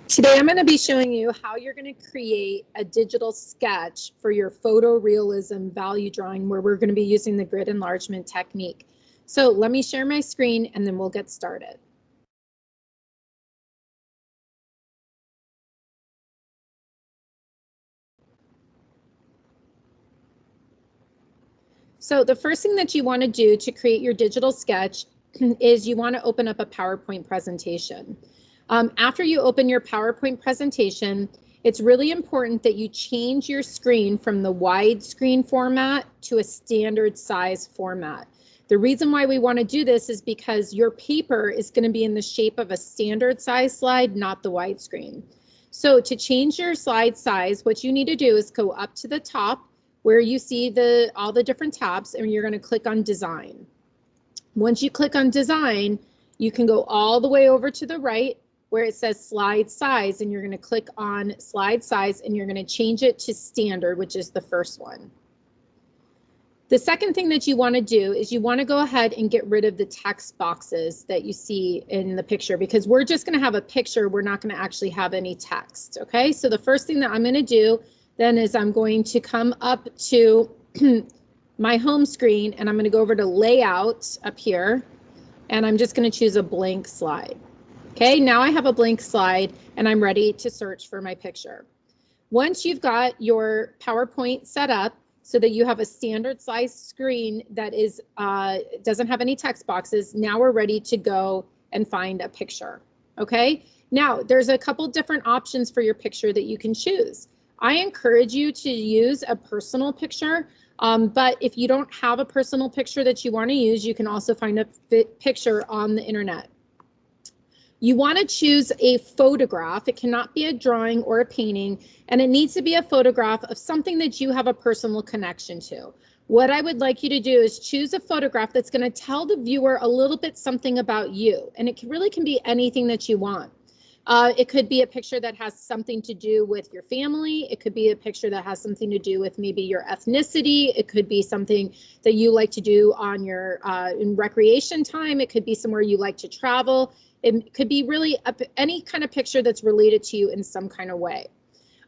Today I'm going to be showing you how you're going to create a digital sketch for your photorealism value drawing where we're going to be using the grid enlargement technique. So let me share my screen and then we'll get started. So the first thing that you want to do to create your digital sketch is you want to open up a PowerPoint presentation. After you open your PowerPoint presentation, it's really important that you change your screen from the widescreen format to a standard size format. The reason why we want to do this is because your paper is going to be in the shape of a standard size slide, not the widescreen. So to change your slide size, what you need to do is go up to the top where you see all the different tabs, and you're going to click on design. Once you click on design, you can go all the way over to the right where it says slide size, and you're going to click on slide size and you're going to change it to standard, which is the first one. The second thing that you want to do is you want to go ahead and get rid of the text boxes that you see in the picture, because we're just going to have a picture. We're not going to actually have any text. Okay, so the first thing that I'm going to do then is I'm going to come up to my home screen and I'm going to go over to layout up here, and I'm just going to choose a blank slide. Okay, now I have a blank slide and I'm ready to search for my picture. Once you've got your PowerPoint set up so that you have a standard size screen that is doesn't have any text boxes, now we're ready to go and find a picture. Okay, now there's a couple different options for your picture that you can choose. I encourage you to use a personal picture, but if you don't have a personal picture that you want to use, you can also find a picture on the internet. You want to choose a photograph. It cannot be a drawing or a painting, and it needs to be a photograph of something that you have a personal connection to. What I would like you to do is choose a photograph that's going to tell the viewer a little bit something about you, and it really can be anything that you want. It could be a picture that has something to do with your family. It could be a picture that has something to do with maybe your ethnicity. It could be something that you like to do on your in recreation time. It could be somewhere you like to travel. It could be really any kind of picture that's related to you in some kind of way.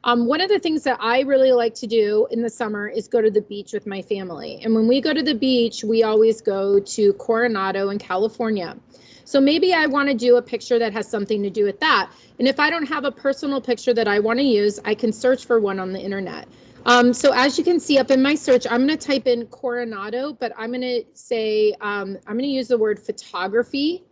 One of the things that I really like to do in the summer is go to the beach with my family. And when we go to the beach, we always go to Coronado in California. So maybe I want to do a picture that has something to do with that. And if I don't have a personal picture that I want to use, I can search for one on the internet. So as you can see up in my search, I'm going to type in Coronado, but I'm going to say, I'm going to use the word photography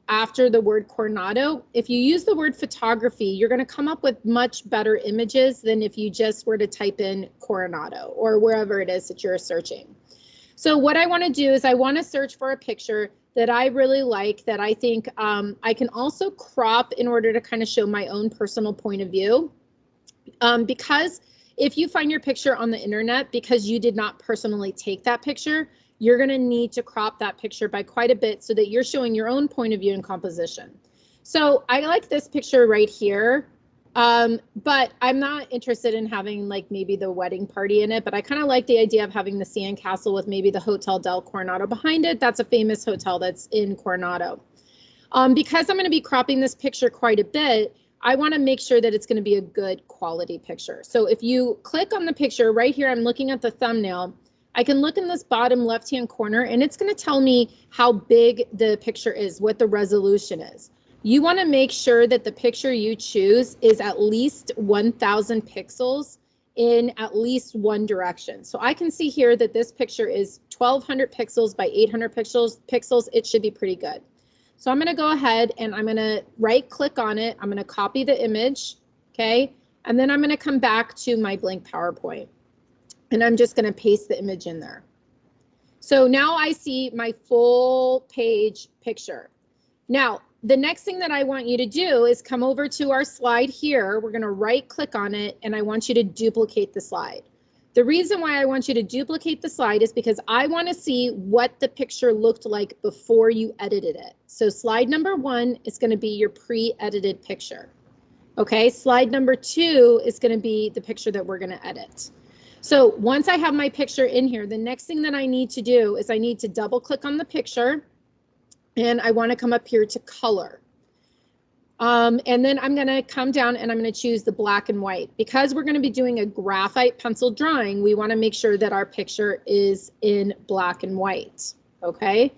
after the word Coronado. If you use the word photography, you're going to come up with much better images than if you just were to type in Coronado or wherever it is that you're searching. So what I want to do is I want to search for a picture that I really like, that I think I can also crop in order to kind of show my own personal point of view. Because if you find your picture on the internet because you did not personally take that picture, you're going to need to crop that picture by quite a bit so that you're showing your own point of view and composition. So I like this picture right here, but I'm not interested in having like maybe the wedding party in it, but I kind of like the idea of having the sandcastle with maybe the Hotel del Coronado behind it. That's a famous hotel that's in Coronado. Because I'm going to be cropping this picture quite a bit, I want to make sure that it's going to be a good quality picture. So if you click on the picture right here, I'm looking at the thumbnail. I can look in this bottom left-hand corner and it's going to tell me how big the picture is, what the resolution is. You want to make sure that the picture you choose is at least 1,000 pixels in at least one direction. So I can see here that this picture is 1,200 pixels by 800 pixels. It should be pretty good. So I'm going to go ahead and I'm going to right click on it. I'm going to copy the image. Okay. And then I'm going to come back to my blank PowerPoint. And I'm just going to paste the image in there. So now I see my full page picture. Now, the next thing that I want you to do is come over to our slide here. We're going to right click on it and I want you to duplicate the slide. The reason why I want you to duplicate the slide is because I want to see what the picture looked like before you edited it. So slide number 1 is going to be your pre-edited picture. Okay, slide number 2 is going to be the picture that we're going to edit. So once I have my picture in here, the next thing that I need to do is I need to double click on the picture and I want to come up here to color. And then I'm going to come down and I'm going to choose the black and white. Because we're going to be doing a graphite pencil drawing, we want to make sure that our picture is in black and white. Okay,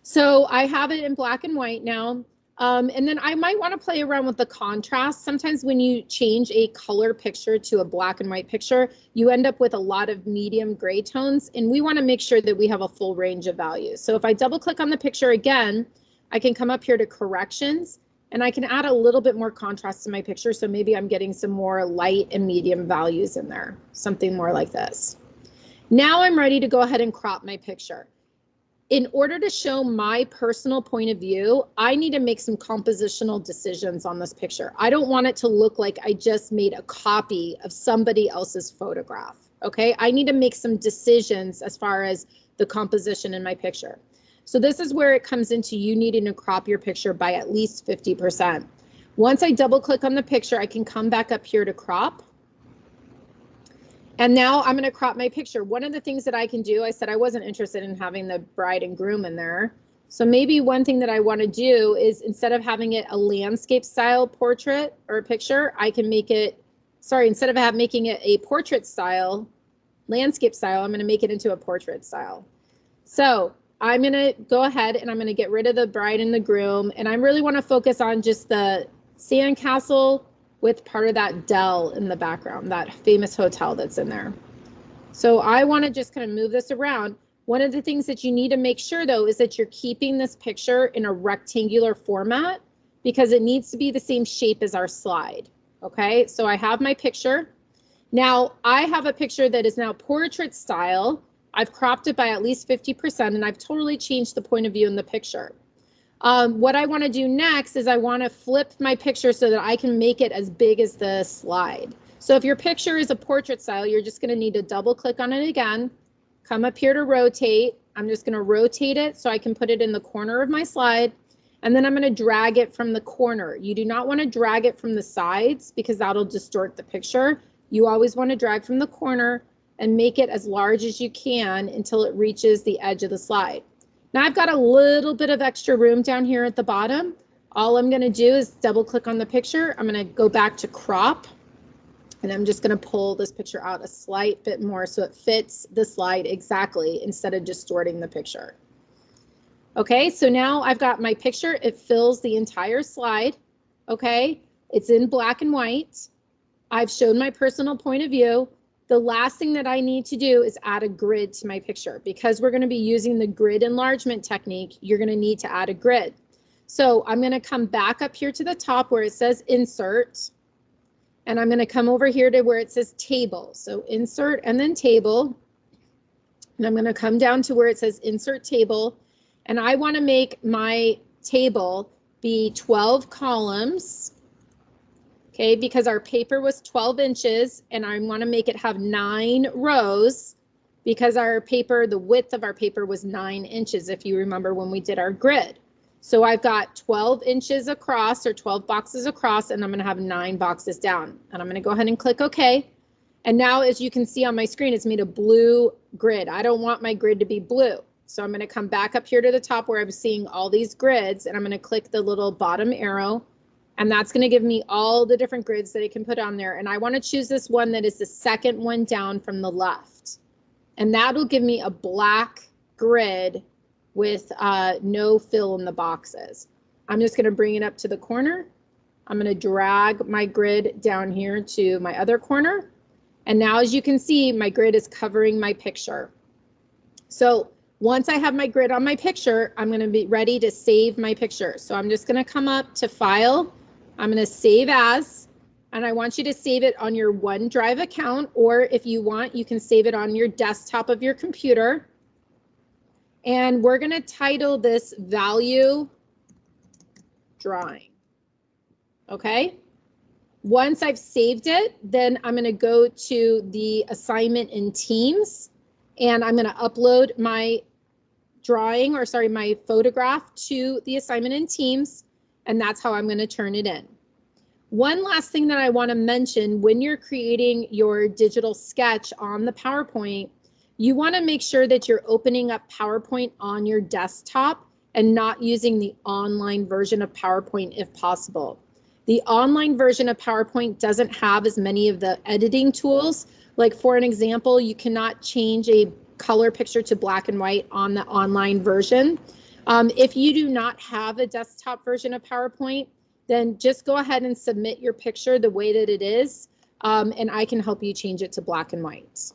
so I have it in black and white now. And then I might want to play around with the contrast. Sometimes when you change a color picture to a black and white picture, you end up with a lot of medium gray tones, and we want to make sure that we have a full range of values. So if I double click on the picture again, I can come up here to corrections, and I can add a little bit more contrast to my picture. So maybe I'm getting some more light and medium values in there, something more like this. Now I'm ready to go ahead and crop my picture. In order to show my personal point of view, I need to make some compositional decisions on this picture. I don't want it to look like I just made a copy of somebody else's photograph, okay? I need to make some decisions as far as the composition in my picture. So this is where it comes into you needing to crop your picture by at least 50%. Once I double click on the picture, I can come back up here to crop. And now I'm going to crop my picture. One of the things that I can do, I said I wasn't interested in having the bride and groom in there. So maybe one thing that I want to do is, instead of having it a landscape style portrait or a picture, I can make it, instead of making it a portrait style, landscape style, I'm going to make it into a portrait style. So I'm going to go ahead and I'm going to get rid of the bride and the groom. And I really want to focus on just the sandcastle with part of that dell in the background, that famous hotel that's in there. So I want to just kind of move this around. One of the things that you need to make sure, though, is that you're keeping this picture in a rectangular format, because it needs to be the same shape as our slide. Okay, so I have my picture. Now I have a picture that is now portrait style. I've cropped it by at least 50%, and I've totally changed the point of view in the picture. What I want to do next is I want to flip my picture so that I can make it as big as the slide. So if your picture is a portrait style, you're just going to need to double click on it again, come up here to rotate. I'm just going to rotate it so I can put it in the corner of my slide, and then I'm going to drag it from the corner. You do not want to drag it from the sides, because that'll distort the picture. You always want to drag from the corner and make it as large as you can until it reaches the edge of the slide. Now I've got a little bit of extra room down here at the bottom. All I'm going to do is double click on the picture. I'm going to go back to crop, and I'm just going to pull this picture out a slight bit more so it fits the slide exactly, instead of distorting the picture. Okay, so now I've got my picture. It fills the entire slide. Okay, it's in black and white. I've shown my personal point of view. The last thing that I need to do is add a grid to my picture. Because we're going to be using the grid enlargement technique, you're going to need to add a grid. So I'm going to come back up here to the top where it says insert, and I'm going to come over here to where it says table. So insert and then table, and I'm going to come down to where it says insert table, and I want to make my table be 12 columns. Okay, because our paper was 12 inches, and I want to make it have 9 rows, because our paper, the width of our paper was 9 inches, if you remember when we did our grid. So I've got 12 inches across, or 12 boxes across, and I'm going to have 9 boxes down. And I'm going to go ahead and click OK. And now, as you can see on my screen, it's made a blue grid. I don't want my grid to be blue. So I'm going to come back up here to the top where I'm seeing all these grids, and I'm going to click the little bottom arrow. And that's going to give me all the different grids that I can put on there. And I want to choose this one that is the second one down from the left. And that'll give me a black grid with no fill in the boxes. I'm just going to bring it up to the corner. I'm going to drag my grid down here to my other corner. And now, as you can see, my grid is covering my picture. So once I have my grid on my picture, I'm going to be ready to save my picture. So I'm just going to come up to File. I'm going to save as, and I want you to save it on your OneDrive account, or if you want, you can save it on your desktop of your computer. And we're going to title this Value Drawing. Okay. Once I've saved it, then I'm going to go to the assignment in Teams, and I'm going to upload my drawing, or sorry, my photograph to the assignment in Teams. And that's how I'm going to turn it in. One last thing that I want to mention, when you're creating your digital sketch on the PowerPoint, you want to make sure that you're opening up PowerPoint on your desktop and not using the online version of PowerPoint if possible. The online version of PowerPoint doesn't have as many of the editing tools. Like for an example, you cannot change a color picture to black and white on the online version. If you do not have a desktop version of PowerPoint, then just go ahead and submit your picture the way that it is, and I can help you change it to black and white.